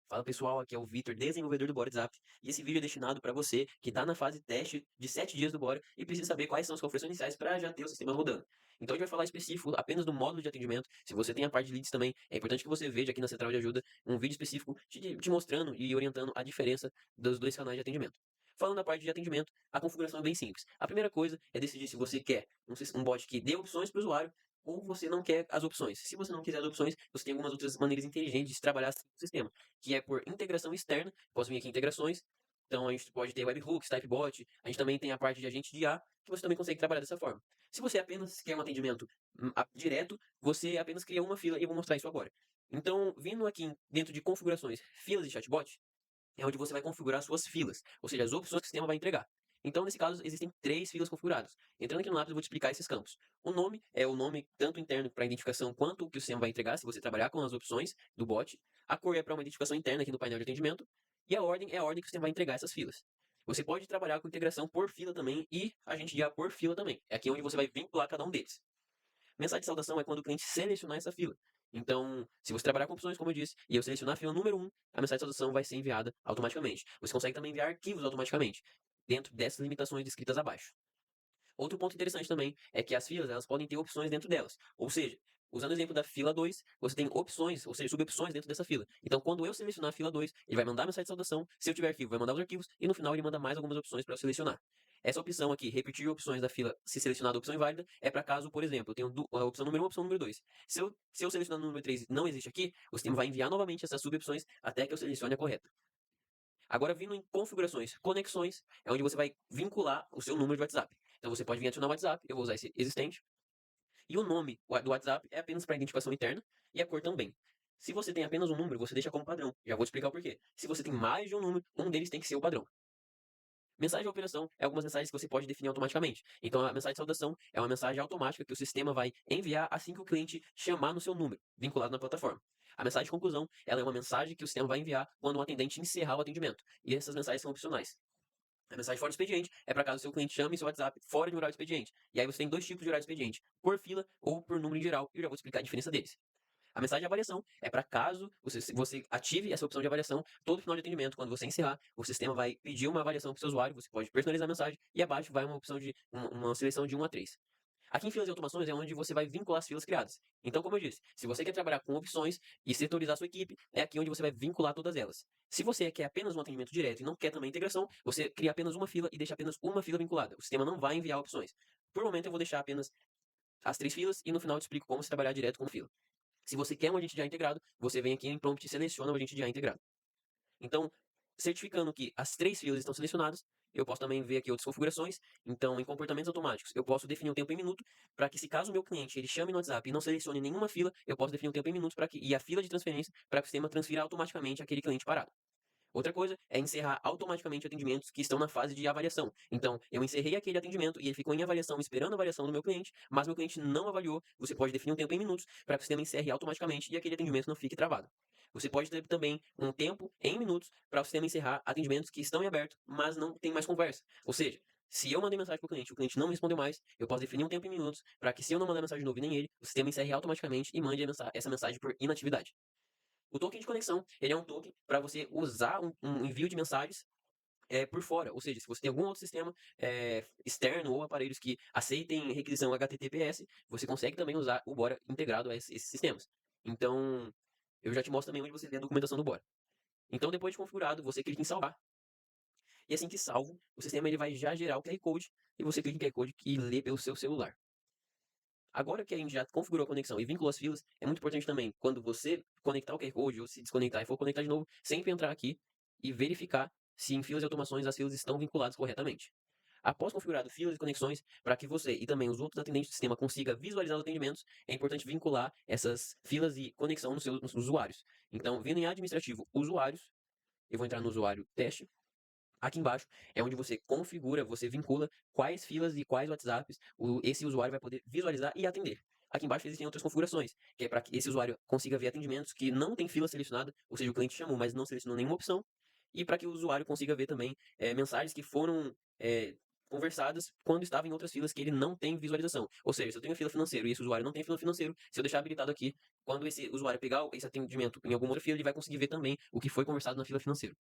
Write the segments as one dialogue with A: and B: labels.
A: Fala pessoal, aqui é o Vitor, desenvolvedor do Bora WhatsApp, e esse vídeo é destinado para você que está na fase teste de 7 dias do Bora e precisa saber quais são as configurações iniciais para já ter o sistema rodando. Então a gente vai falar específico apenas do módulo de atendimento. Se você tem a parte de leads também, é importante que você veja aqui na central de ajuda um vídeo específico te mostrando e orientando a diferença dos dois canais de atendimento. Falando da parte de atendimento, a configuração é bem simples. A primeira coisa é decidir se você quer um bot que dê opções para o usuário ou você não quer as opções. Se você não quiser as opções, você tem algumas outras maneiras inteligentes de trabalhar assim o sistema, que é por integração externa. Posso vir aqui em integrações, então a gente pode ter webhooks, typebot, a gente também tem a parte de agente de IA, que você também consegue trabalhar dessa forma. Se você apenas quer um atendimento direto, você apenas cria uma fila e eu vou mostrar isso agora. Então, vindo aqui dentro de configurações, filas de chatbot, é onde você vai configurar suas filas, ou seja, as opções que o sistema vai entregar. Então, nesse caso, existem 3 filas configuradas. Entrando aqui no lápis, eu vou te explicar esses campos. O nome é o nome tanto interno para identificação quanto o que o sistema vai entregar, se você trabalhar com as opções do bot. A cor é para uma identificação interna aqui no painel de atendimento. E a ordem é a ordem que o sistema vai entregar essas filas. Você pode trabalhar com integração por fila também e agente de IA por fila também. É aqui onde você vai vincular cada um deles. Mensagem de saudação é quando o cliente selecionar essa fila. Então, se você trabalhar com opções, como eu disse, e eu selecionar a fila número 1, a mensagem de saudação vai ser enviada automaticamente. Você consegue também enviar arquivos automaticamente, dentro dessas limitações descritas abaixo. Outro ponto interessante também é que as filas elas podem ter opções dentro delas. Ou seja, usando o exemplo da fila 2, você tem opções, ou seja, subopções dentro dessa fila. Então, quando eu selecionar a fila 2, ele vai mandar a mensagem de saudação. Se eu tiver arquivo, vai mandar os arquivos. E no final, ele manda mais algumas opções para eu selecionar. Essa opção aqui, repetir opções da fila se selecionada a opção inválida, é para caso, por exemplo, eu tenho a opção número 1 e a opção número 2. Se eu selecionar o número 3 não existe aqui, o sistema vai enviar novamente essas subopções até que eu selecione a correta. Agora, vindo em configurações, conexões, é onde você vai vincular o seu número de WhatsApp. Então, você pode vir adicionar o WhatsApp, eu vou usar esse existente. E o nome do WhatsApp é apenas para identificação interna e a cor também. Se você tem apenas um número, você deixa como padrão. Já vou te explicar o porquê. Se você tem mais de um número, um deles tem que ser o padrão. Mensagem de operação é algumas mensagens que você pode definir automaticamente. Então, a mensagem de saudação é uma mensagem automática que o sistema vai enviar assim que o cliente chamar no seu número, vinculado na plataforma. A mensagem de conclusão, ela é uma mensagem que o sistema vai enviar quando o atendente encerrar o atendimento. E essas mensagens são opcionais. A mensagem fora do expediente é para caso o seu cliente chame seu WhatsApp fora de horário do expediente. E aí você tem dois tipos de horário do expediente, por fila ou por número em geral, e eu já vou explicar a diferença deles. A mensagem de avaliação é para caso você ative essa opção de avaliação, todo final de atendimento, quando você encerrar, o sistema vai pedir uma avaliação para o seu usuário, você pode personalizar a mensagem e abaixo vai uma opção de uma seleção de 1 a 3. Aqui em filas e automações é onde você vai vincular as filas criadas. Então, como eu disse, se você quer trabalhar com opções e setorizar sua equipe, é aqui onde você vai vincular todas elas. Se você quer apenas um atendimento direto e não quer também integração, você cria apenas uma fila e deixa apenas uma fila vinculada. O sistema não vai enviar opções. Por momento, eu vou deixar apenas as 3 filas e no final eu te explico como se trabalhar direto com fila. Se você quer um agente de IA integrado, você vem aqui em prompt e seleciona o agente de IA integrado. Então, certificando que as 3 filas estão selecionadas, eu posso também ver aqui outras configurações. Então, em comportamentos automáticos, eu posso definir um tempo em minuto para que, se caso o meu cliente ele chame no WhatsApp e não selecione nenhuma fila, eu posso definir um tempo em minutos e a fila de transferência para que o sistema transfira automaticamente aquele cliente parado. Outra coisa é encerrar automaticamente atendimentos que estão na fase de avaliação. Então, eu encerrei aquele atendimento e ele ficou em avaliação, esperando a avaliação do meu cliente, mas meu cliente não avaliou. Você pode definir um tempo em minutos para que o sistema encerre automaticamente e aquele atendimento não fique travado. Você pode ter também um tempo em minutos para o sistema encerrar atendimentos que estão em aberto, mas não tem mais conversa. Ou seja, se eu mandei mensagem para o cliente não me respondeu mais, eu posso definir um tempo em minutos para que, se eu não mandar mensagem de novo e nem ele, o sistema encerre automaticamente e mande essa mensagem por inatividade. O token de conexão, ele é um token para você usar um envio de mensagens por fora, ou seja, se você tem algum outro sistema externo ou aparelhos que aceitem requisição HTTPS, você consegue também usar o Bora integrado a esses sistemas. Então, eu já te mostro também onde você vê a documentação do Bora. Então, depois de configurado, você clica em salvar. E assim que salvo, o sistema ele vai já gerar o QR Code e você clica em QR Code e lê pelo seu celular. Agora que a gente já configurou a conexão e vinculou as filas, é muito importante também, quando você conectar o QR Code ou se desconectar e for conectar de novo, sempre entrar aqui e verificar se em filas e automações as filas estão vinculadas corretamente. Após configurado filas e conexões, para que você e também os outros atendentes do sistema consiga visualizar os atendimentos, é importante vincular essas filas e conexão nos usuários. Então, vindo em administrativo usuários, eu vou entrar no usuário teste. Aqui embaixo é onde você configura, você vincula quais filas e quais WhatsApps esse usuário vai poder visualizar e atender. Aqui embaixo existem outras configurações, que é para que esse usuário consiga ver atendimentos que não tem fila selecionada, ou seja, o cliente chamou, mas não selecionou nenhuma opção, e para que o usuário consiga ver também mensagens que foram conversadas quando estava em outras filas que ele não tem visualização. Ou seja, se eu tenho fila financeiro e esse usuário não tem fila financeiro, se eu deixar habilitado aqui, quando esse usuário pegar esse atendimento em alguma outra fila, ele vai conseguir ver também o que foi conversado na fila financeira.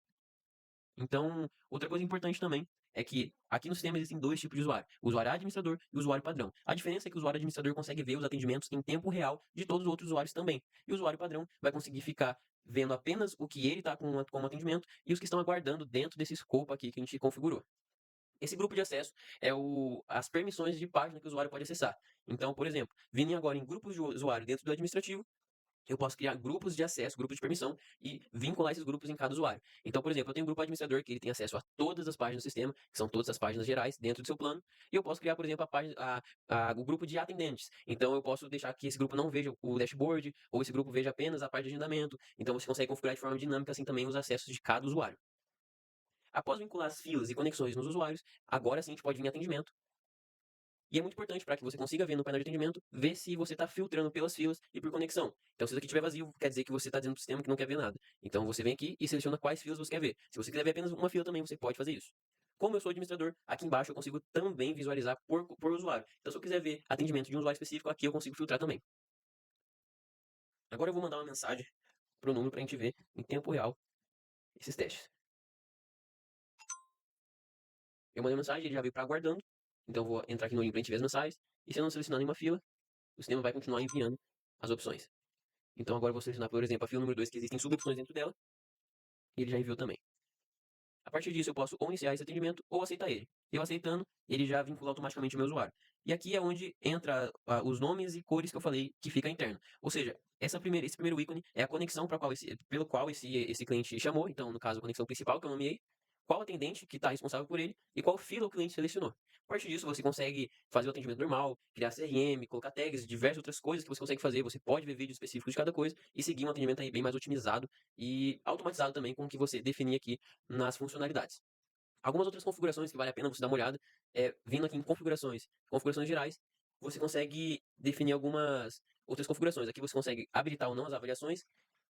A: Então, outra coisa importante também é que aqui no sistema existem dois tipos de usuário: o usuário administrador e o usuário padrão. A diferença é que o usuário administrador consegue ver os atendimentos em tempo real de todos os outros usuários também. E o usuário padrão vai conseguir ficar vendo apenas o que ele está com o atendimento e os que estão aguardando dentro desse escopo aqui que a gente configurou. Esse grupo de acesso é as permissões de página que o usuário pode acessar. Então, por exemplo, vindo agora em grupos de usuário dentro do administrativo, eu posso criar grupos de acesso, grupos de permissão e vincular esses grupos em cada usuário. Então, por exemplo, eu tenho um grupo administrador que ele tem acesso a todas as páginas do sistema, que são todas as páginas gerais dentro do seu plano, e eu posso criar, por exemplo, o grupo de atendentes. Então, eu posso deixar que esse grupo não veja o dashboard, ou esse grupo veja apenas a parte de agendamento. Então, você consegue configurar de forma dinâmica assim também os acessos de cada usuário. Após vincular as filas e conexões nos usuários, agora sim a gente pode vir atendimento. E é muito importante para que você consiga ver no painel de atendimento, ver se você está filtrando pelas filas e por conexão. Então, se isso aqui estiver vazio, quer dizer que você está dizendo para o sistema que não quer ver nada. Então, você vem aqui e seleciona quais filas você quer ver. Se você quiser ver apenas uma fila também, você pode fazer isso. Como eu sou administrador, aqui embaixo eu consigo também visualizar por usuário. Então, se eu quiser ver atendimento de um usuário específico, aqui eu consigo filtrar também. Agora eu vou mandar uma mensagem para o número para a gente ver em tempo real esses testes. Eu mandei uma mensagem, ele já veio para aguardando. Então, eu vou entrar aqui no link para a gente ver as mensagens. E se eu não selecionar nenhuma fila, o sistema vai continuar enviando as opções. Então agora eu vou selecionar, por exemplo, a fila número 2, que existem subopções dentro dela, e ele já enviou também. A partir disso, eu posso ou iniciar esse atendimento ou aceitar ele. Eu aceitando, ele já vincula automaticamente o meu usuário. E aqui é onde entra os nomes e cores que eu falei que fica interno. Ou seja, esse primeiro ícone é a conexão pelo qual esse cliente chamou. Então, no caso, a conexão principal que eu nomeei, qual atendente que está responsável por ele e qual fila o cliente selecionou. A partir disso, você consegue fazer o atendimento normal, criar CRM, colocar tags, diversas outras coisas que você consegue fazer. Você pode ver vídeos específicos de cada coisa e seguir um atendimento aí bem mais otimizado e automatizado também com o que você definir aqui nas funcionalidades. Algumas outras configurações que vale a pena você dar uma olhada, vindo aqui em configurações gerais, você consegue definir algumas outras configurações. Aqui você consegue habilitar ou não as avaliações.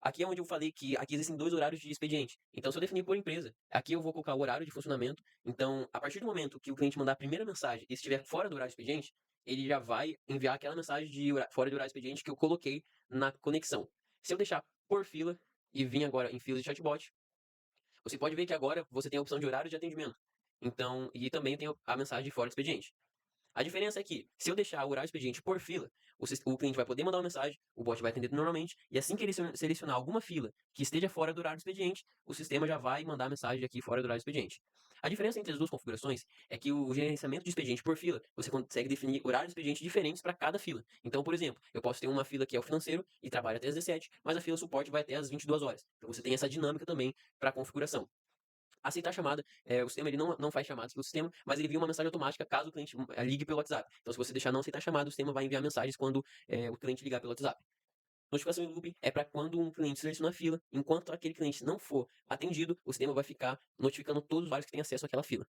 A: Aqui é onde eu falei que aqui existem dois horários de expediente. Então, se eu definir por empresa, aqui eu vou colocar o horário de funcionamento. Então, a partir do momento que o cliente mandar a primeira mensagem e estiver fora do horário de expediente, ele já vai enviar aquela mensagem fora do horário de expediente que eu coloquei na conexão. Se eu deixar por fila e vir agora em filas de chatbot, você pode ver que agora você tem a opção de horário de atendimento. Então, e também tem a mensagem de fora do expediente. A diferença é que, se eu deixar o horário expediente por fila, o cliente vai poder mandar uma mensagem, o bot vai atender normalmente, e assim que ele selecionar alguma fila que esteja fora do horário expediente, o sistema já vai mandar a mensagem aqui fora do horário expediente. A diferença entre as duas configurações é que o gerenciamento de expediente por fila, você consegue definir horários de expediente diferentes para cada fila. Então, por exemplo, eu posso ter uma fila que é o financeiro e trabalha até as 17, mas a fila suporte vai até as 22 horas. Então, você tem essa dinâmica também para a configuração. Aceitar a chamada, o sistema ele não faz chamadas pelo sistema, mas ele envia uma mensagem automática caso o cliente ligue pelo WhatsApp. Então, se você deixar não aceitar a chamada, o sistema vai enviar mensagens quando o cliente ligar pelo WhatsApp. Notificação em loop é para quando um cliente seleciona a fila, enquanto aquele cliente não for atendido, o sistema vai ficar notificando todos os usuários que têm acesso àquela fila.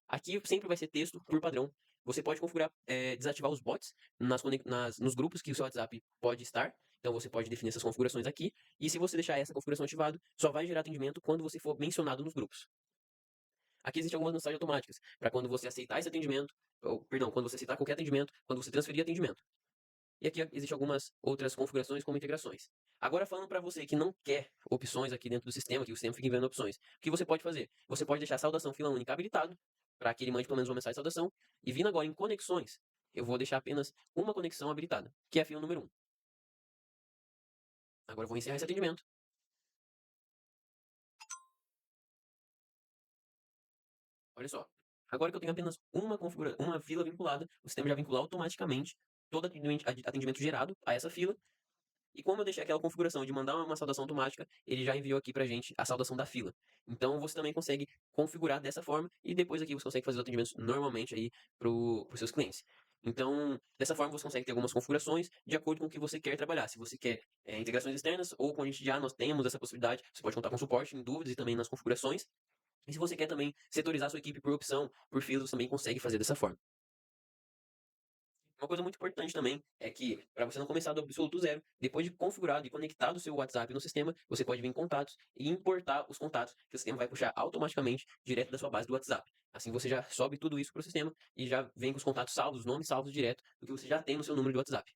A: Aqui sempre vai ser texto por padrão. Você pode configurar, desativar os bots nos grupos que o seu WhatsApp pode estar. Então você pode definir essas configurações aqui. E se você deixar essa configuração ativada, só vai gerar atendimento quando você for mencionado nos grupos. Aqui existem algumas mensagens automáticas para quando você aceitar esse atendimento, quando você aceitar qualquer atendimento, quando você transferir atendimento. E aqui existem algumas outras configurações como integrações. Agora falando para você que não quer opções aqui dentro do sistema, que o sistema fica enviando opções, o que você pode fazer? Você pode deixar a saudação fila única habilitado, para que ele mande pelo menos uma mensagem de saudação, e vindo agora em conexões, eu vou deixar apenas uma conexão habilitada, que é a fila número 1. Agora eu vou encerrar esse atendimento. Olha só. Agora que eu tenho apenas uma fila vinculada, o sistema já vincula automaticamente todo atendimento gerado a essa fila. E como eu deixei aquela configuração de mandar uma saudação automática, ele já enviou aqui pra gente a saudação da fila. Então você também consegue configurar dessa forma e depois aqui você consegue fazer os atendimentos normalmente aí pros seus clientes. Então, dessa forma você consegue ter algumas configurações de acordo com o que você quer trabalhar. Se você quer integrações externas ou como a gente nós temos essa possibilidade, você pode contar com suporte em dúvidas e também nas configurações. E se você quer também setorizar a sua equipe por opção, por filas, você também consegue fazer dessa forma. Uma coisa muito importante também é que, para você não começar do absoluto zero, depois de configurado e conectado o seu WhatsApp no sistema, você pode vir em contatos e importar os contatos que o sistema vai puxar automaticamente direto da sua base do WhatsApp. Assim você já sobe tudo isso para o sistema e já vem com os contatos salvos, os nomes salvos direto do que você já tem no seu número de WhatsApp.